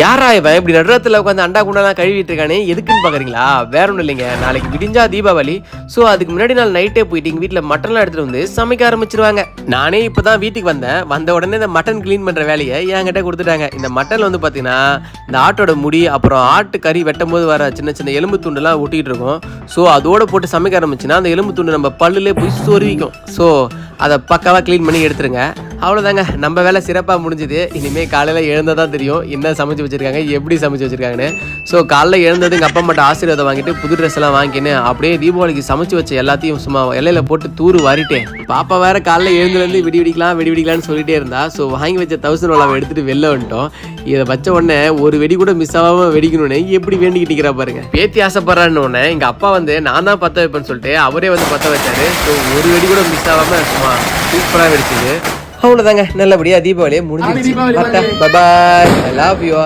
யாரா இவன் இப்படி நடுரத்தில் உட்காந்து அண்டா குண்டாலாம் கழுவிட்டு இருக்கானே எதுக்குன்னு பாக்குறீங்களா? வேற ஒன்றும் இல்லைங்க, நாளைக்கு விடிஞ்சா தீபாவளி. ஸோ அதுக்கு முன்னாடி நாள் நைட்டே போயிட்டு எங்கள் வீட்டில் மட்டன்லாம் எடுத்துட்டு வந்து சமைக்க ஆரம்பிச்சிருவாங்க. நானே இப்போதான் வீட்டுக்கு வந்த உடனே இந்த மட்டன் கிளீன் பண்ற வேலையை என்கிட்ட கொடுத்துட்டாங்க. இந்த மட்டன் வந்து பார்த்தீங்கன்னா இந்த ஆட்டோட முடி அப்புறம் ஆட்டு கறி வெட்டும் போது வர சின்ன சின்ன எலும்பு துண்டுலாம் ஒட்டிகிட்டு இருக்கும். ஸோ அதோட போட்டு சமைக்க ஆரம்பிச்சுன்னா அந்த எலும்பு துண்டு நம்ம பல்லுலே போய் சொருவிக்கும். ஸோ அதை பக்காவாக க்ளீன் பண்ணி எடுத்துருங்க. அவ்வளோதாங்க, நம்ம வேலை சிறப்பாக முடிஞ்சுது. இனிமேல் காலையில் எழுந்தால் தான் தெரியும் என்ன சமைச்சு வச்சுருக்காங்க, எப்படி சமைச்சு வச்சுருக்காங்கன்னு. ஸோ காலைல எழுந்தது எங்கள் அப்பா மட்டும் ஆசீர்வாதம் வாங்கிட்டு புது ட்ரெஸ் எல்லாம் வாங்கின்னு அப்படியே தீபாவளிக்கு சமைச்சு வச்ச எல்லாத்தையும் சும்மா இலையில போட்டு தூரு வாரிட்டேன். பாப்பா வேற காலைல எழுந்துலேருந்து வெடிக்கலாம்னு சொல்லிட்டே இருந்தா. ஸோ வாங்கி வச்ச 1000 ரூபாவை எடுத்துகிட்டு வெளில வந்துட்டோம். இதை வச்ச உடனே ஒரு வெடி கூட மிஸ் ஆகாமல் வெடிக்கணும்னு எப்படி வேண்டிக்கிட்டு இருக்கிறா பாருங்க. பேத்தி ஆசைப்படுறான்னு உடனே எங்கள் அப்பா வந்து நான் தான் பற்ற வைப்பேன்னு சொல்லிட்டு அவரே வந்து பற்ற வச்சாரு. ஸோ ஒரு வெடி கூட மிஸ் ஆகாமல் சும்மா சூப்பராக வெடிச்சுது. அவ்வளோதாங்க, நல்லபடியாக தீபாவளியே முடிஞ்சிருச்சு. பாய், ஐ லவ் யூ.